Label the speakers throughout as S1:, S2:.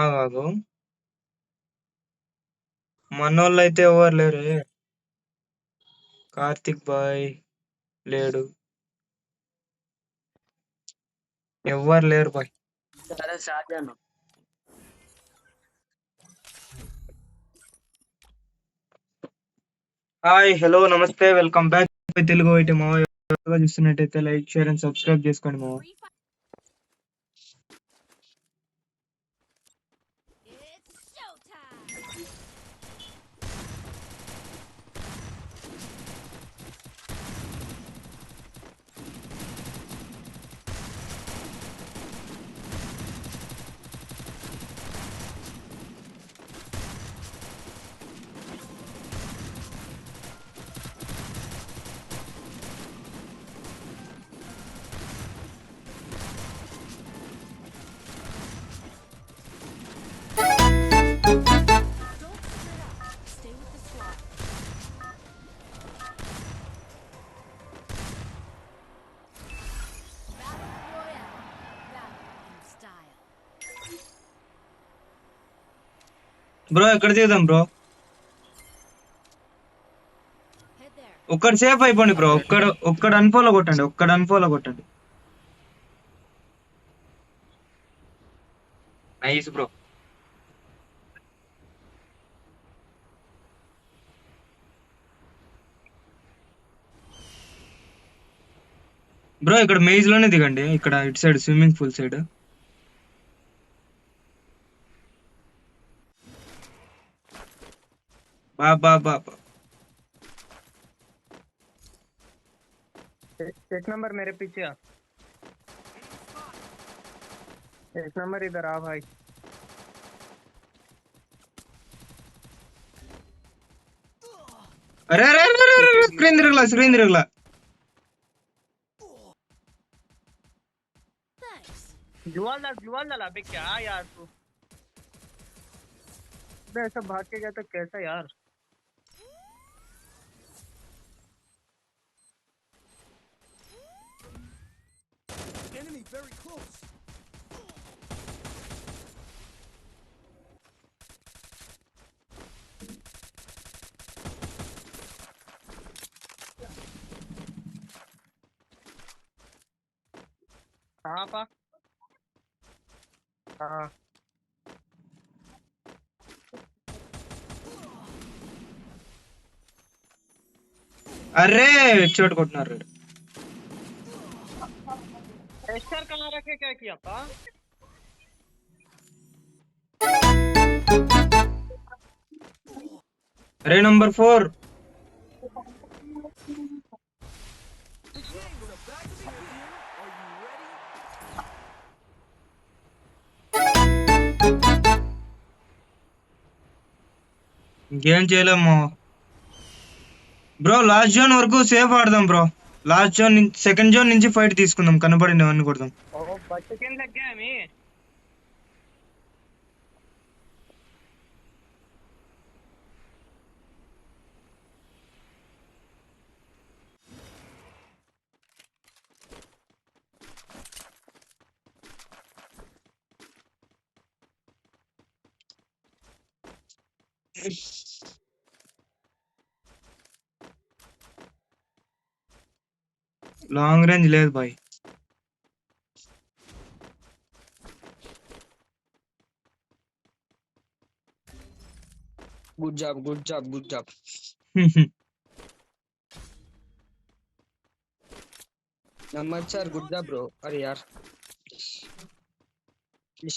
S1: ఆగాగు. మనోళ్ళైతే ఎవరు లేరే. కార్తిక్ బాయ్ లేడు, ఎవ్వరు లేరు బాయ్.
S2: సరే స్టార్ట్ చేయను.
S1: హాయ్, హలో, నమస్తే, వెల్కమ్ బ్యాక్ తెలుగు ఐటీ మావయ్య. చూస్తున్నట్టయితే లైక్, షేర్ అండ్ సబ్స్క్రైబ్ చేసుకోండి మావ. బ్రో ఎక్కడ దిగుదాం బ్రో? ఒక్కడు సేఫ్ అయిపోండి బ్రో. ఒక్కడు అన్ఫాలో కొట్టండి, ఒక్కడు అన్ఫాలో కొట్టండి. Nice bro. బ్రో ఇక్కడ మేజ్ లోనే దిగండి, ఇక్కడ ఇటు సైడ్ స్విమ్మింగ్ పూల్ సైడ్. బా బా బా బా.
S2: एक नंबर मेरे पीछे आ। एक नंबर इधर आ भाई।
S1: అరే అరే అరే అరే అరే, స్క్రీన్ తిరగలా, స్క్రీన్ తిరగలా.
S2: जुआल डाला अबे क्या यार तू। अबे ऐसा भाग के गया तो कैसा यार।
S3: Enemy very close.
S2: हाँ पा। हाँ
S1: అరే చోటు కొట్టినారు.
S2: टेस्टर कहाँ रखे क्या किया पा।
S1: అరే నంబర్ 4. ఇంకేం చేయలేము బ్రో. లాస్ట్ జోన్ వరకు సేఫ్ ఆడదాం bro. Last zone, second zone నుంచి ఫైట్ తీసుకుందాం, కనపడినవన్నీ కొడదాం.
S2: ओ बच्चे किन लग गया मैं।
S1: లాంగ్ రేంజ్ లేదు boy.
S2: Good job good job good job. Number 4 good job bro. अरे यार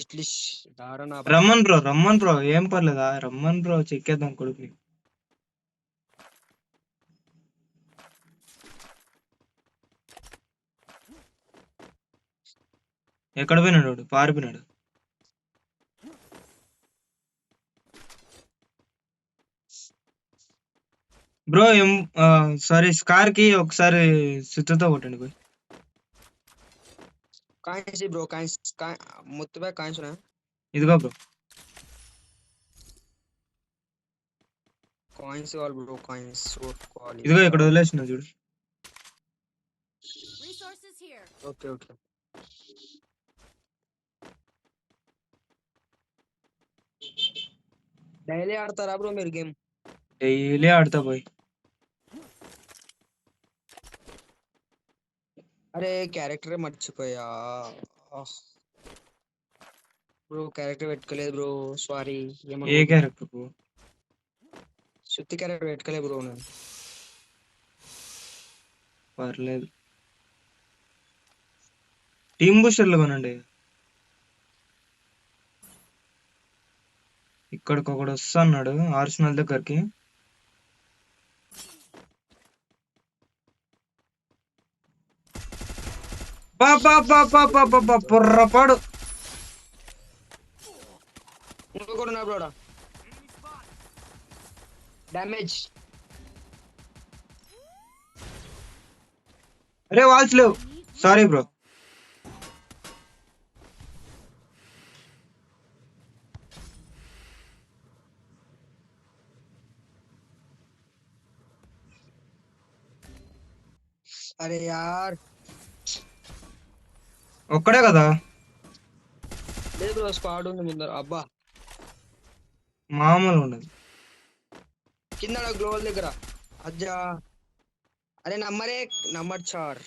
S2: इट्लिश दारुण आप।
S1: రమ్మన్ బ్రో, రమ్మన్ బ్రో, ఏం పర్లేదా, రమ్మన్ బ్రో, చెక్కేద్దాం కొడుకుని. ఎక్కడ పోయినాడు వాడు? పారిపోయినాడు. బ్రో సారీ, స్కార్ కి ఒకసారి సుత్తుతో కొట్టండి పోయి.
S2: కాయిన్స్ బ్రో కాయిన్స్ మొత్తమే కాయిన్స్ ఉన్నాయి।
S1: ఇదిగో బ్రో.
S2: కాయిన్స్ కావాలి బ్రో కాయిన్స్ కావాలి।
S1: ఇదిగో ఇక్కడ వదిలేసిన చూడు.
S2: ఓకే ఓకే
S4: డైలీ ఆడతారా బ్రో మీరు గేమ్?
S1: డైలీ ఆడతా పోయి.
S4: అరే క్యారెక్టర్ మర్చిపోయా బ్రో, క్యారెక్టర్ పెట్టుకోలేదు బ్రో, సారీ.
S1: ఏ
S4: ఏమనుకో.
S1: క్యారెక్టర్?
S4: శుద్ధి క్యారెక్టర్ పెట్టుకోలేదు బ్రో నేను.
S1: పర్లేదు, టీమ్ బూస్టర్లు కొనండి. ఇక్కడికి ఒకడు వస్తున్నాడు ఆర్సనల్ దగ్గరికి. పొర్రపాడు.
S4: ఇంకొకడు నా బ్రోడా డ్యామేజ్.
S1: అరే వాల్స్ లేవు, సారీ బ్రో.
S4: అరే యార్,
S1: ఒక్కడే కదా,
S4: లేదు బ్రో, స్క్వాడ్ ఉంది ముందర. అబ్బా
S1: మామూలు ఉండదు.
S4: కింద గ్లోవల్ దగ్గర అజ్జా. అరే number number 4.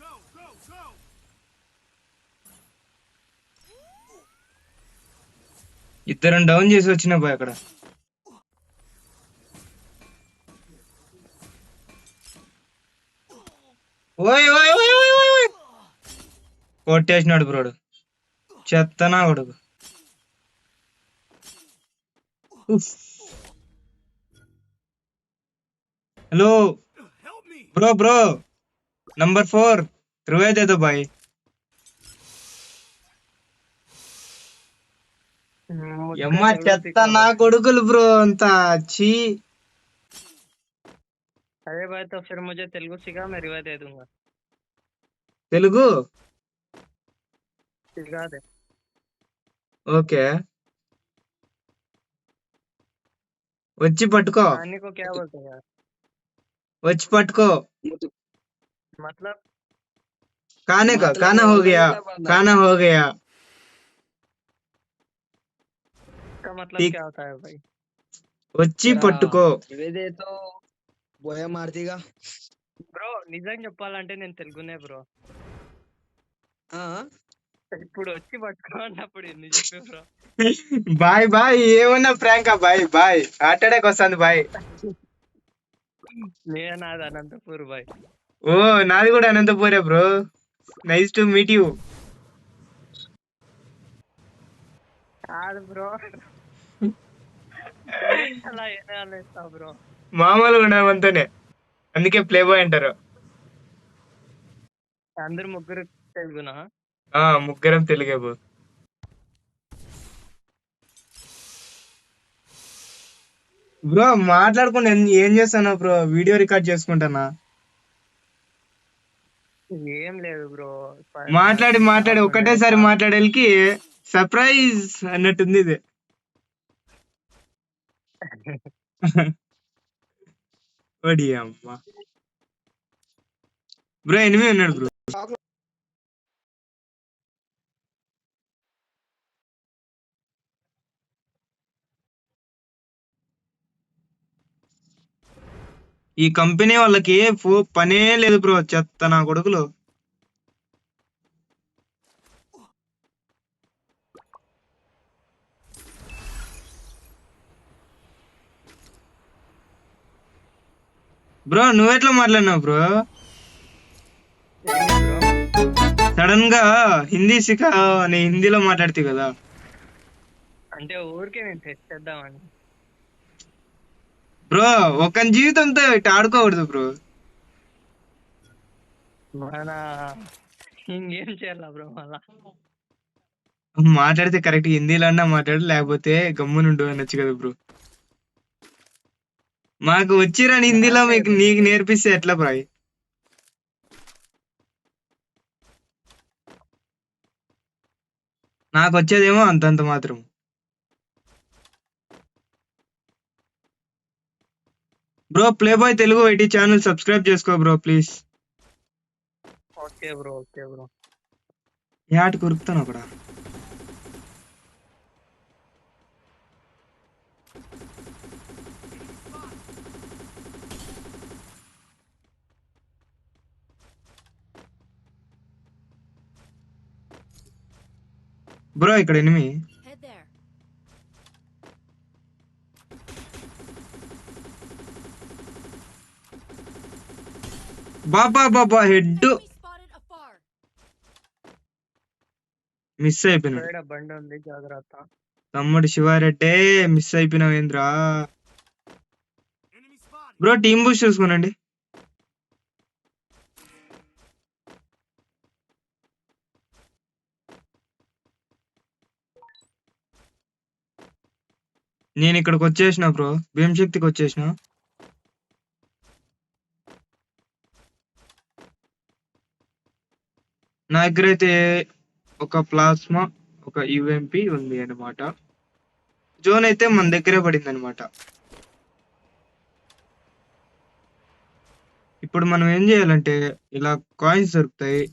S3: Go, go, go!
S1: ఇద్దరం డౌన్ చేసి వచ్చిన పోయి అక్కడ. ఓయ్ ఓయ్ ఓయ్ ఓయ్ ఓయ్ ఓయ్, కొట్టేసినాడు బ్రోడు, చెత్తనా కొడుకు. Hello
S3: Help me!
S1: Bro, bro number 4 revive దే దో భాయ్. ఎమ్మ చెత్త నా కొడుకులు బ్రో అంతా చీ.
S2: अरे भाई तो फिर मुझे तेलुगु सिखा, मैं रिवाज दे दूंगा।
S1: తెలుగు
S2: सिखा दे।
S1: ఓకే, వచ్చి పట్టుకో,
S2: खाने को क्या बोलते हैं यार?
S1: వచ్చి పట్టుకో.
S2: मतलब
S1: खाने का,
S4: मतलब
S1: खाना हो गया,
S4: बंदा।
S1: खाना हो गया.
S2: का मतलब
S1: ठीक.
S2: क्या होता है भाई?
S1: వచ్చి పట్టుకో.
S4: ఇవేదేతో బోయ మారుతిగా.
S2: బ్రో నిజంగా చెప్పాలంటే నేను తెలుగునే బ్రో.
S4: ఆ
S2: ఇప్పుడు వచ్చి పట్టుకున్నప్పుడు ఎందుకు చెప్పే బ్రో?
S1: బాయ్ బాయ్, ఏమన్నా ప్రాంకా బాయ్ బాయ్, హార్ట్ అటాక్ వస్తుంది బాయ్.
S2: నేను నాది అనంతపూర్ బాయ్.
S1: ఓ నాది కూడా అనంతపూరే bro, nice to meet you.
S2: కాదు బ్రో, అలా ఏనేస్తావు బ్రో?
S1: మామూలుగా ఉండమంతోనే, అందుకే ప్లే బాయ్ అంటారు.
S2: అందరు ముగ్గురు తెలుగునా?
S1: ముగ్గురం తెలుగే బ్రో. బ్రో మాట్లాడుకుంటా ఏం చేస్తాను బ్రో, వీడియో రికార్డ్ చేసుకుంటానా.
S2: ఏం లేదు బ్రో,
S1: మాట్లాడి మాట్లాడి ఒకటేసారి మాట్లాడేకి సర్ప్రైజ్ అన్నట్టుంది ఇది. ఓడి అమ్మా బ్రో, ఎనిమిది ఉన్నాడు బ్రో. ఈ కంపెనీ వాళ్ళకి పనే లేదు బ్రో, చెత్త నా కొడుకులు. బ్రో నువ్వెట్లా మాట్లాడినావు బ్రో? సడన్ గా హిందీ సిఖా అని హిందీలో మాట్లాడితే కదా.
S2: అంటే ఊరికే నేను టెస్ట్ చేద్దామని
S1: బ్రో. ఒకని జీవితంతో ఇట్లా ఆడుకోకూడదు బ్రో.
S2: మన ఇంకేం చేయాలా బ్రో మళ్ళా?
S1: మాట్లాడితే కరెక్ట్ హిందీలో అన్నా మాట్లాడు, లేకపోతే గమ్మునుండు అనొచ్చు కదా బ్రో. మాకు వచ్చిరని హిందీలో నీకు నేర్పిస్తే ఎట్లా బ్రో? నాకు వచ్చేదేమో అంతంత మాత్రం. Bro play boy Telugu IT channel subscribe చేసుకో bro please.
S2: Okay bro, okay bro.
S1: యాట్ కొరుకుతాను అక్కడ. బ్రో ఇక్కడ ఎనిమి.
S5: Head there.
S1: బాబా బాబా head
S5: Enemy spotted afar.
S1: Miss అయిపోయినాడు.
S2: సైడ్ బండి ఉంది, జాగ్రత్త.
S1: తమ్ముడు శివారెడ్డే మిస్ అయిపోయినావు ఏంద్రా.
S3: Enemy spotted.
S1: Bro team boost చూసుకోనండి. నేను ఇక్కడికి వచ్చేసిన బ్రో, భీమశక్తికి వచ్చేసిన. నా దగ్గర అయితే ఒక ప్లాస్మా, ఒక యుఎంపి ఉంది అన్నమాట. జోన్ అయితే మన దగ్గరే పడింది అనమాట. ఇప్పుడు మనం ఏం చేయాలంటే ఇలా కాయిన్స్ దొరుకుతాయి.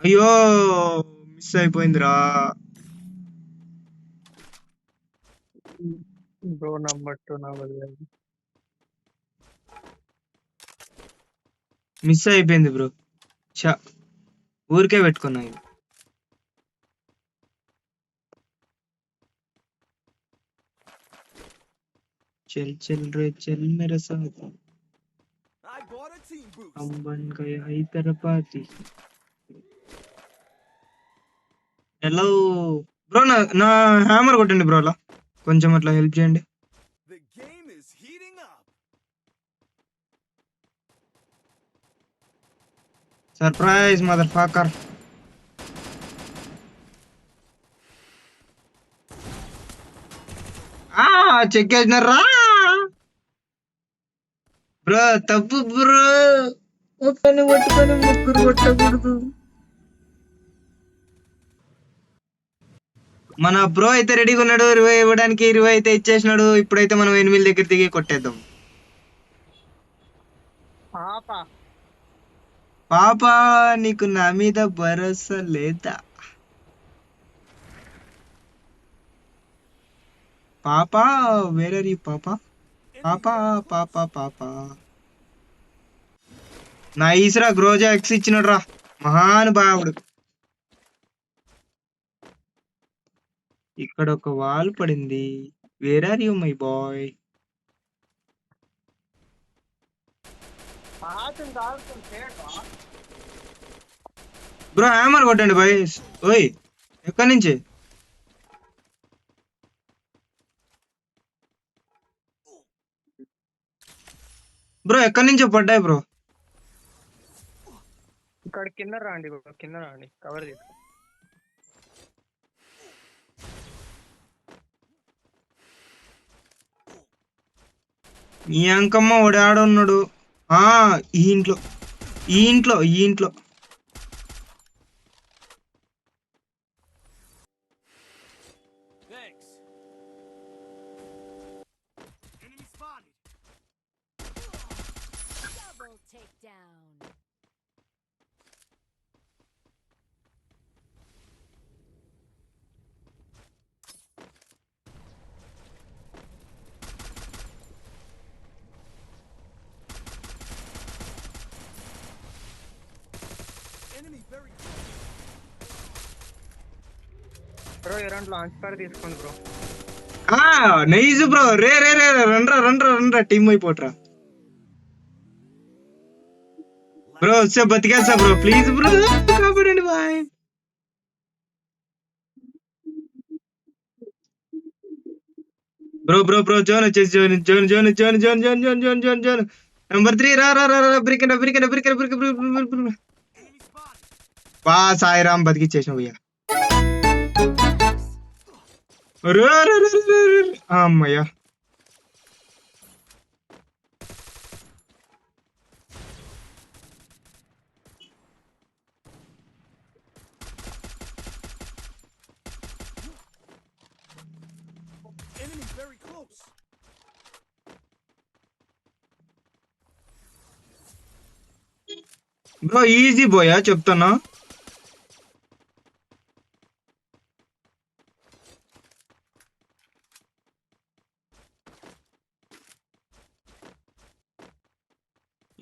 S1: అయ్యో మిస్ అయిపోయిందిరా.
S2: బ్రో నంబర్ 2 నా వదిలేదు.
S1: మిస్ అయిపోయింది బ్రో. చా ఊరికే పెట్టుకున్నా ఇది. చల్ చల్ రే చల్ మేరా సాథ్
S3: I bought a team boost.
S1: हम बन गए హైదరాబాదీ. హలో బ్రో, నా హ్యామర్ కొట్టండి బ్రో, అలా కొంచెం అట్లా హెల్ప్ చేయండి.
S3: The game is heating up.
S1: Surprise mother fucker. Check చేసినారా బ్రో? తప్పు బ్రో, ఒక్కని పట్టుకొని ముగ్గురు కొట్టకూడదు. మన బ్రో అయితే రెడీగా ఉన్నాడు 20 ఇవ్వడానికి. 20 అయితే ఇచ్చేసినాడు. ఇప్పుడైతే మనం 8 దగ్గర దిగి కొట్టేద్దాం.
S2: పాప
S1: పాప నీకు నా మీద భరోసా లేదా? పాప వేర్ ఆర్ యు పాప? పాప పాప పాప నైస్ రా. గ్రోజా ఎక్స్ ఇచ్చినాడు రా మహానుభావుడు. ఇక్కడ ఒక వాల్ పడింది. Where are you my boy?
S2: పాతని దాల్చుకొని చేయటం.
S1: బ్రో హ్యామర్ కొట్టండి బాయ్. ఓయ్ ఎక్కడి నుంచి? బ్రో ఎక్కడి నుంచో పడ్డాయి బ్రో.
S2: ఇక్కడ కింద రాండి బ్రో, కింద రాండి, కవర్ తీసుకో.
S1: ఈ అంకమ్మ వాడు ఆడ ఉన్నాడు. ఈ ఇంట్లో, ఈ ఇంట్లో, ఈ ఇంట్లో.
S3: Thanks. Enemy spotted.
S5: Double takedown.
S3: Enemy very close.
S2: Bro ఇరాన్ లాంచ్ ప్యాడ్ తీసుకోండి బ్రో.
S1: Nice bro. రే రే రే రండ్రా రండ్రా రండ్రా, టీమ్ అయిపోట్రా బ్రో. వచ్చే బతికేస్తా బ్రో, ప్లీజ్ బ్రో కాపాడండి boy. Bro bro bro zone వచ్చేసి, zone zone zone zone zone zone zone zone zone zone number 3. రా రా రా రా బ్రికెన్ బ్రికెన్ బ్రికెన్ బ్రికెన్
S3: Enemy spotted.
S1: బా సాయిరామ్ బతికిచ్చేసిన భయ్యా. రే రే రే రే రే. అమ్మయ్యా.
S3: Enemy very close.
S1: Bro easy buoy చెప్తానా.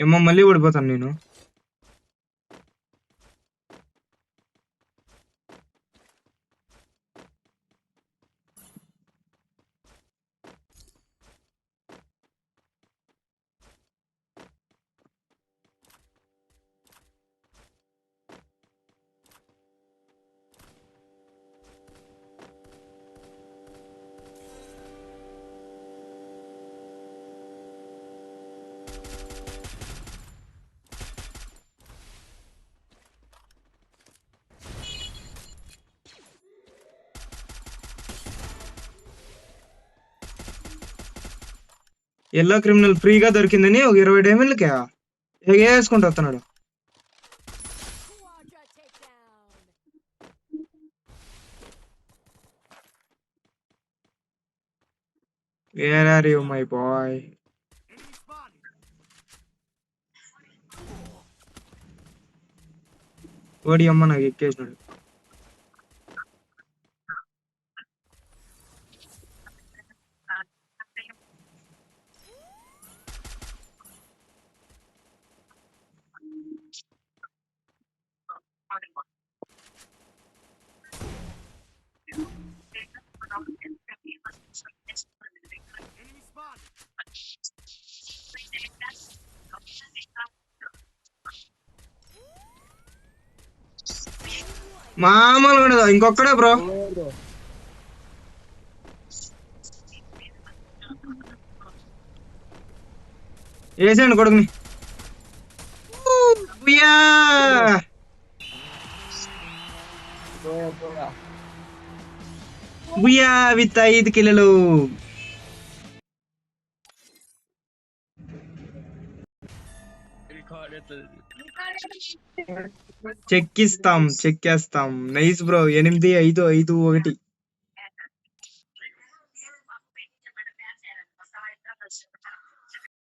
S1: ఏమో మళ్ళీ ఓడిపోతాను నేను. ఎల్లో క్రిమినల్ ఫ్రీగా దొరికిందని ఒక 20 డైమండ్లకే వేసుకుంటూ వస్తున్నాడు.
S5: Quadra takedown.
S1: Where are you my boy.
S3: Enemy spotted.
S1: ఓడి అమ్మ నాకు ఎక్కేసినాడు.
S3: Enemy spotted.
S1: మామూలుగా ఉండదు. ఇంకొక్కడే బ్రో. వేసేయండి కొడుకుని. బుయ్యా! బుయ్యా విత్ 5 కిలోలు. చెక్కిస్తాం చెక్కేస్తాం. Nice bro. 8-5-5-1.